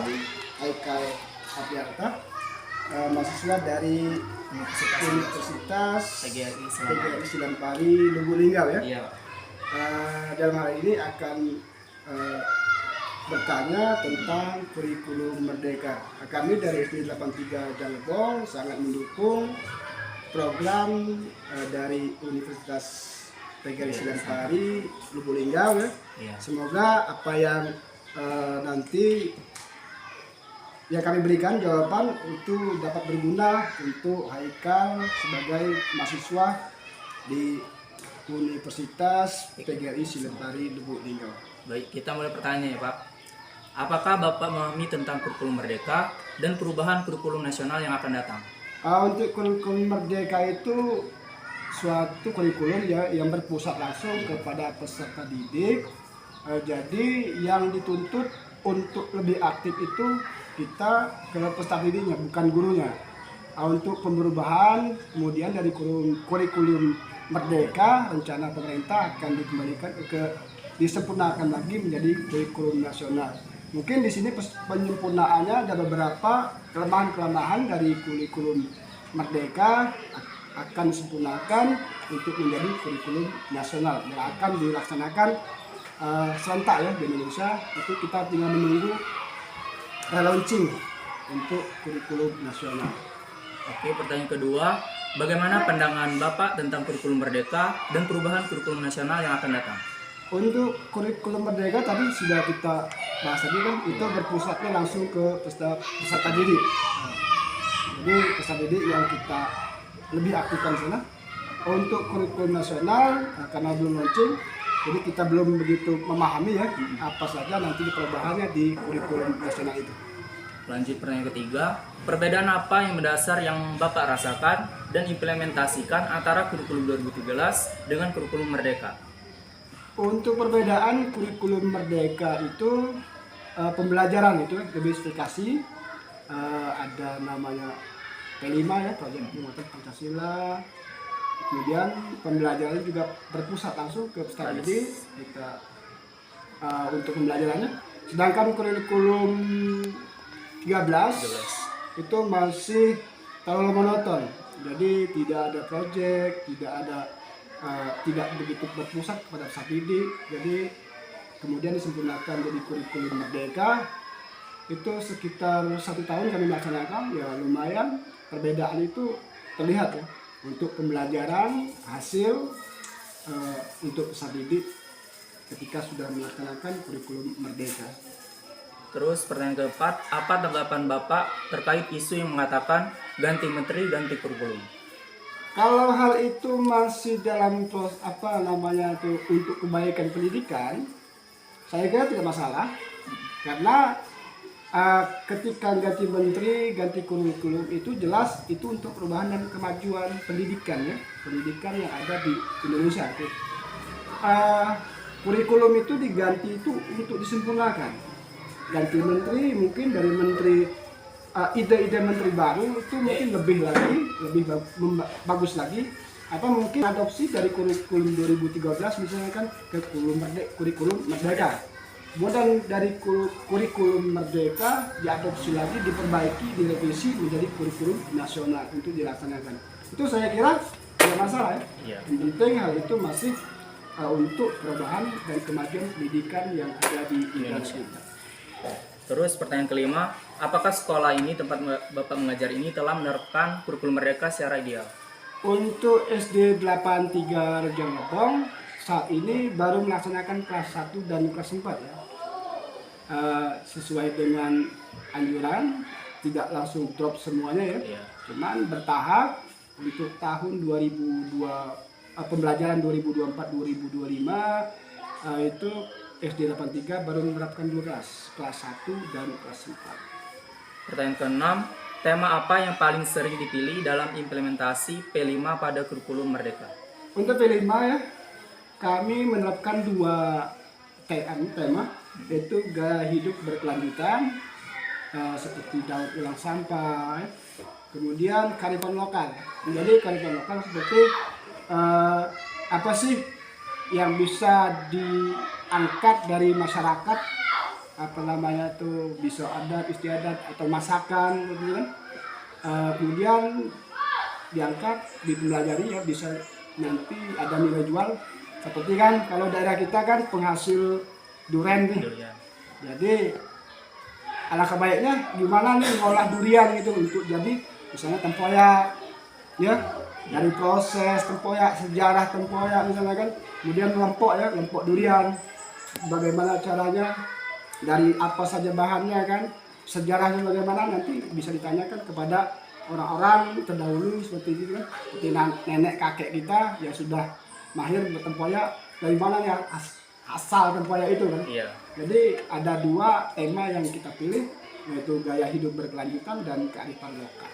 perkenalkan, Haikal Apriarta, mahasiswa dari Universitas PGRI Silampari Lubuk Linggau ya. Iya. Dalam hal ini akan bertanya tentang kurikulum Merdeka. Kami dari SD 83 Jalebong sangat mendukung program dari Universitas PGRI Silampari Lubuk Linggau ya. Iya. Semoga apa yang nanti yang kami berikan jawaban itu dapat berguna untuk Haikal sebagai mahasiswa di Universitas PGRI Silampari Lubuk Linggau. Baik, kita mulai pertanyaan ya Pak. Apakah Bapak memahami tentang kurikulum Merdeka dan perubahan kurikulum nasional yang akan datang? Untuk kurikulum Merdeka itu suatu kurikulum ya yang berpusat langsung kepada peserta didik. Jadi yang dituntut untuk lebih aktif itu kita ke peserta didiknya, bukan gurunya. Untuk perubahan kemudian dari kurikulum Merdeka, rencana pemerintah akan dikembalikan disempurnakan lagi menjadi kurikulum nasional. Mungkin di sini penyempurnaannya ada beberapa kelemahan-kelemahan dari kurikulum Merdeka akan disempurnakan untuk menjadi kurikulum nasional yang akan dilaksanakan serentak ya di Indonesia. Itu kita tinggal menunggu launching untuk kurikulum nasional. Oke, pertanyaan kedua, bagaimana pandangan Bapak tentang kurikulum Merdeka dan perubahan kurikulum nasional yang akan datang? Untuk kurikulum Merdeka tadi sudah kita bahas tadi kan, itu berpusatnya langsung ke peserta didik. Jadi peserta didik yang kita lebih aktifkan sana. Untuk kurikulum nasional karena belum launching, jadi kita belum begitu memahami ya apa saja nanti perubahannya di kurikulum nasional itu. Lanjut pertanyaan ketiga, perbedaan apa yang mendasar yang Bapak rasakan dan implementasikan antara kurikulum 2013 dengan kurikulum Merdeka? Untuk perbedaan kurikulum Merdeka itu pembelajaran itu lebih spesifikasi, ada namanya P5 ya, proyek penguatan Pancasila. Kemudian pembelajarannya juga berpusat langsung ke peserta didik kita untuk pembelajarannya. Sedangkan kurikulum 13 itu masih terlalu monoton. Jadi tidak ada proyek, tidak begitu berpusat kepada peserta didik. Jadi kemudian disempurnakan jadi kurikulum Merdeka. Itu sekitar 1 tahun kami melaksanakan, ya lumayan perbedaan itu terlihat ya. Untuk pembelajaran hasil untuk peserta didik ketika sudah melaksanakan kurikulum Merdeka. Terus pertanyaan keempat, apa tanggapan Bapak terkait isu yang mengatakan ganti menteri, ganti kurikulum? Kalau hal itu masih dalam proses untuk kebaikan pendidikan, saya kira tidak masalah. Karena ketika ganti menteri, ganti kurikulum itu jelas itu untuk perubahan dan kemajuan pendidikan ya, pendidikan yang ada di Indonesia. Kurikulum itu diganti itu untuk disempurnakan. Ganti menteri mungkin dari menteri ide-ide menteri baru itu mungkin lebih bagus lagi, atau mungkin adopsi dari kurikulum 2013 misalnya kan ke kurikulum Merdeka. Kemudian dari kurikulum Merdeka diadopsi lagi, diperbaiki, direvisi menjadi kurikulum nasional untuk dilaksanakan. Itu saya kira tidak masalah ya. Yang penting hal itu masih untuk perubahan dan kemajuan pendidikan yang ada di Indonesia. Terus pertanyaan kelima, apakah sekolah ini tempat Bapak mengajar ini telah menerapkan kurikulum Merdeka secara ideal? Untuk SD 83 Jalebong saat ini baru melaksanakan kelas 1 dan kelas 4 ya. Sesuai dengan anjuran, tidak langsung drop semuanya ya. Cuman bertahap untuk tahun 2002 pembelajaran 2024-2025 itu SD 83 baru menerapkan 2 kelas 1 dan kelas 4. Pertanyaan keenam, tema apa yang paling sering dipilih dalam implementasi P5 pada kurikulum Merdeka? Untuk P5 ya, kami menerapkan 2 tema, yaitu gaya hidup berkelanjutan, seperti daur ulang sampah, kemudian kearifan lokal. Jadi kearifan lokal seperti apa sih yang bisa diangkat dari masyarakat apa namanya tuh bisa adat istiadat atau masakan gitu kan. Kemudian diangkat dipelajari ya, bisa nanti ada nilai jual. Seperti kan kalau daerah kita kan penghasil durian nih, Durian. jadi alangkah baiknya gimana nih ngolah durian gitu untuk jadi misalnya tempoyak ya, dari proses tempoyak, sejarah tempoyak misalnya kan, kemudian lempok ya, lempok durian bagaimana caranya, dari apa saja bahannya kan, sejarahnya bagaimana, nanti bisa ditanyakan kepada orang-orang terdahulu seperti itu kan, seperti nenek kakek kita yang sudah mahir bertempoyak, dari mana ya asal tempoyak itu kan. Iya. Jadi ada dua tema yang kita pilih, yaitu gaya hidup berkelanjutan dan kearifan lokal.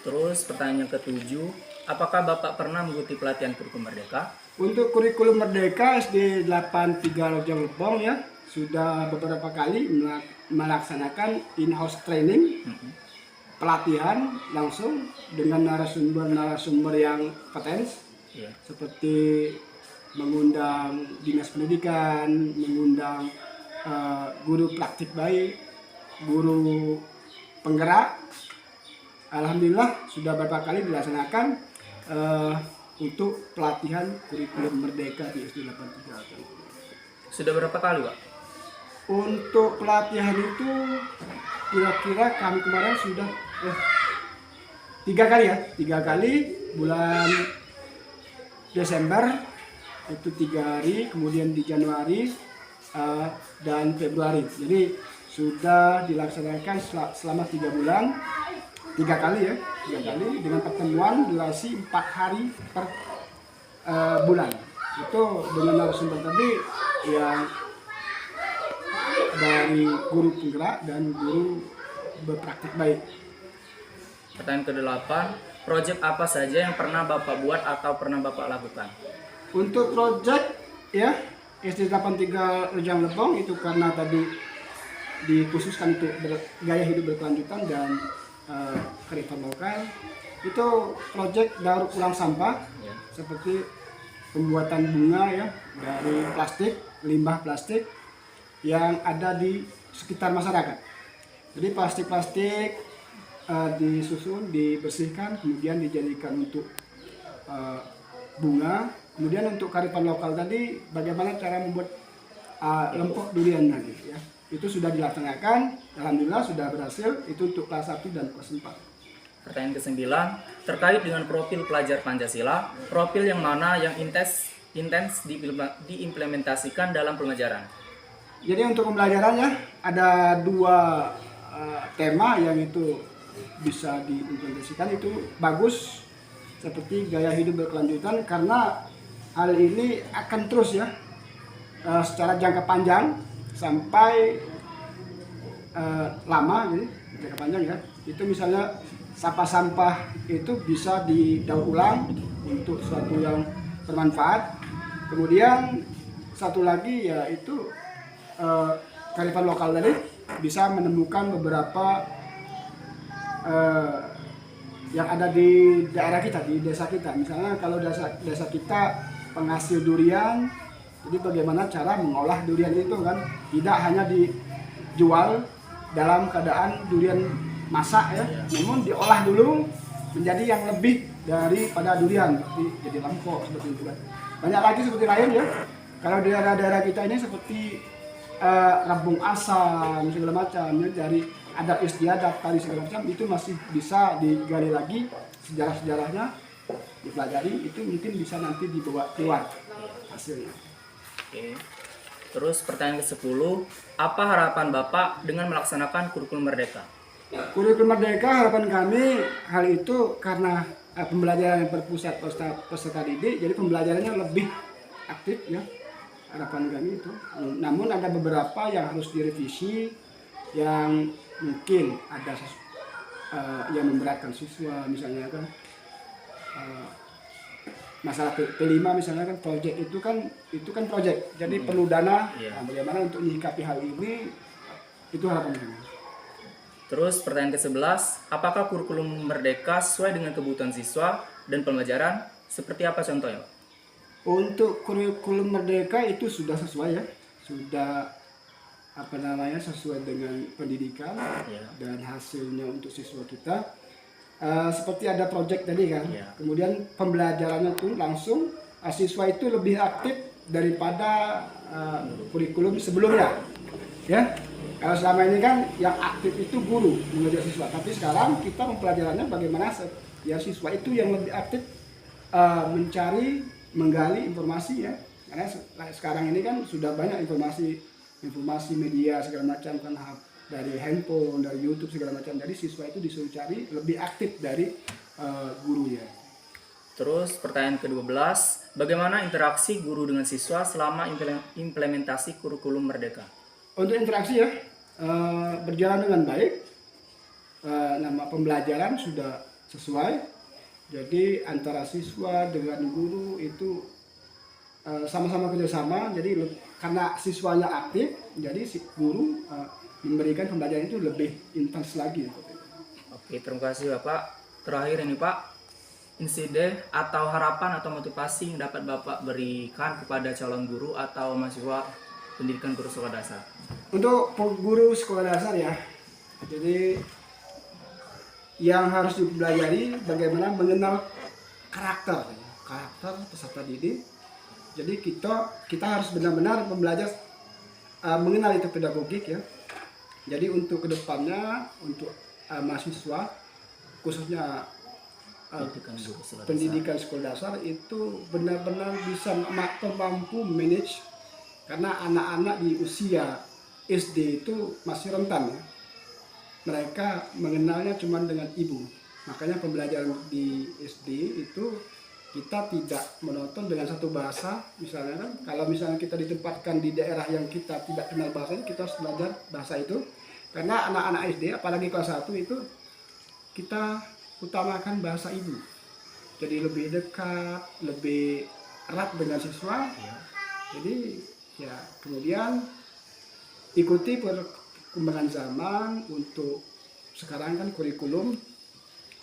Terus pertanyaan ketujuh, apakah Bapak pernah mengikuti pelatihan kurikulum merdeka? Untuk kurikulum Merdeka SD 83 Lojong Lebong ya, sudah beberapa kali melaksanakan in-house training, pelatihan langsung dengan narasumber-narasumber yang kompeten, Iya. seperti mengundang dinas pendidikan, mengundang guru praktik baik, guru penggerak. Alhamdulillah sudah beberapa kali dilaksanakan untuk pelatihan kurikulum Merdeka di SD 83. Sudah berapa kali, Pak? Untuk pelatihan itu kira-kira kami kemarin sudah 3 kali ya, 3 kali bulan Desember itu 3 hari, kemudian di Januari dan Februari. Jadi sudah dilaksanakan selama 3 bulan, 3 kali ya, 3 kali dengan pertemuan durasi 4 hari per bulan. Itu dengan narasumber tadi yang dari guru penggerak dan guru berpraktik baik. Pertanyaan ke-8, proyek apa saja yang pernah Bapak buat atau pernah Bapak lakukan? Untuk proyek ya SD 83 Rejang Lebong itu karena tadi dikhususkan untuk gaya hidup berkelanjutan dan kearifan lokal. Itu proyek daur ulang sampah Ya. seperti pembuatan bunga ya dari plastik, limbah plastik yang ada di sekitar masyarakat. Jadi plastik-plastik disusun, dibersihkan, kemudian dijadikan untuk bunga. Kemudian untuk kearifan lokal tadi, bagaimana cara membuat lempok durian tadi ya. Itu sudah dilaksanakan, alhamdulillah sudah berhasil. Itu untuk kelas 1 dan kelas 4. Pertanyaan ke-9, terkait dengan profil pelajar Pancasila, profil yang mana yang intens diimplementasikan dalam pembelajaran? Jadi untuk pembelajarannya ada 2 tema yang itu bisa diimplementasikan, itu bagus, seperti gaya hidup berkelanjutan, karena hal ini akan terus ya secara jangka panjang sampai lama, jadi jangka panjang ya. Itu misalnya sampah-sampah itu bisa didaur ulang untuk sesuatu yang bermanfaat. Kemudian satu lagi yaitu kearifan lokal tadi bisa menemukan beberapa yang ada di daerah kita, di desa kita. Misalnya kalau desa kita penghasil durian, jadi bagaimana cara mengolah durian itu kan, tidak hanya dijual dalam keadaan durian masak ya, namun diolah dulu menjadi yang lebih daripada durian, jadi lempok seperti itu kan. Banyak lagi seperti lain ya. Kalau di daerah-daerah kita ini seperti Rabung Asam segala macam ya, dari adat istiadat tadi segala macam, itu masih bisa digali lagi sejarah-sejarahnya, dipelajari, itu mungkin bisa nanti dibawa keluar hasilnya. Oke. Terus pertanyaan ke-10, apa harapan Bapak dengan melaksanakan kurikulum Merdeka? Kurikulum Merdeka, harapan kami hal itu karena pembelajaran yang berpusat peserta didik, jadi pembelajarannya lebih aktif ya, harapan kami itu. Namun ada beberapa yang harus direvisi, yang mungkin ada yang memberatkan siswa, misalnya kan masalah P5 misalnya kan, proyek itu kan proyek, jadi perlu dana. Iya. Nah, bagaimana untuk menyikapi hal ini, itu harapan kami. Terus pertanyaan ke-11, apakah kurikulum Merdeka sesuai dengan kebutuhan siswa dan pembelajaran? Seperti apa contohnya? Untuk kurikulum Merdeka itu sudah sesuai ya, sudah sesuai dengan pendidikan Ya. dan hasilnya untuk siswa kita. Seperti ada project tadi kan, Ya. kemudian pembelajarannya tuh langsung siswa itu lebih aktif daripada kurikulum sebelumnya, ya. Kalau selama ini kan yang aktif itu guru mengajar siswa, tapi sekarang kita mempelajarinya bagaimana ya siswa itu yang lebih aktif mencari, menggali informasi ya, karena sekarang ini kan sudah banyak informasi media segala macam kan, dari handphone, dari YouTube segala macam. Jadi siswa itu disuruh cari lebih aktif dari gurunya. Terus pertanyaan ke-12, bagaimana interaksi guru dengan siswa selama implementasi kurikulum Merdeka? Untuk interaksi ya berjalan dengan baik. Nama pembelajaran sudah sesuai. Jadi antara siswa dengan guru itu sama-sama kerjasama. Jadi karena siswanya aktif, jadi si guru memberikan pembelajaran itu lebih intens lagi. Oke, terima kasih Bapak. Terakhir ini Pak, insiden atau harapan atau motivasi yang dapat Bapak berikan kepada calon guru atau mahasiswa pendidikan guru sekolah dasar. Untuk guru sekolah dasar ya, jadi yang harus dipelajari bagaimana mengenal karakter peserta didik. Jadi kita harus benar-benar belajar mengenal itu pedagogik ya. Jadi untuk kedepannya untuk mahasiswa khususnya pendidikan sekolah dasar itu benar-benar bisa mampu manage, karena anak-anak di usia SD itu masih rentan ya. Mereka mengenalnya cuma dengan ibu. Makanya pembelajaran di SD itu kita tidak menonton dengan satu bahasa. Misalnya kan, kalau misalnya kita ditempatkan di daerah yang kita tidak kenal bahasanya, kita harus belajar bahasa itu. Karena anak-anak SD, apalagi kelas 1 itu, kita utamakan bahasa ibu. Jadi lebih dekat, lebih erat dengan siswa. Jadi ya kemudian ikuti perkembangan zaman. Untuk sekarang kan kurikulum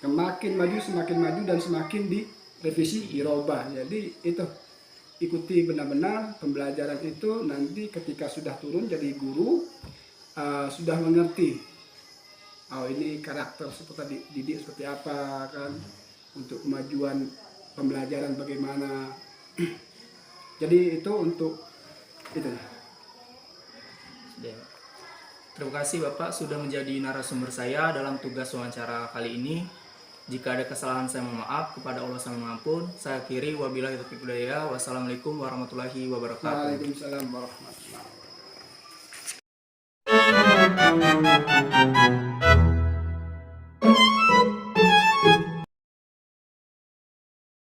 semakin maju dan semakin direvisi, dirubah. Jadi itu ikuti benar-benar pembelajaran itu. Nanti ketika sudah turun jadi guru sudah mengerti, oh ini karakter seperti didik seperti apa kan, untuk kemajuan pembelajaran bagaimana. Jadi itu untuk itu. Terima kasih Bapak sudah menjadi narasumber saya dalam tugas wawancara kali ini. Jika ada kesalahan saya mohon maaf, kepada Allah Sang Mengampun. Saya akhiri, wabillahi taufiq wal hidayah. Wassalamualaikum warahmatullahi wabarakatuh. Waalaikumsalam warahmatullahi wabarakatuh.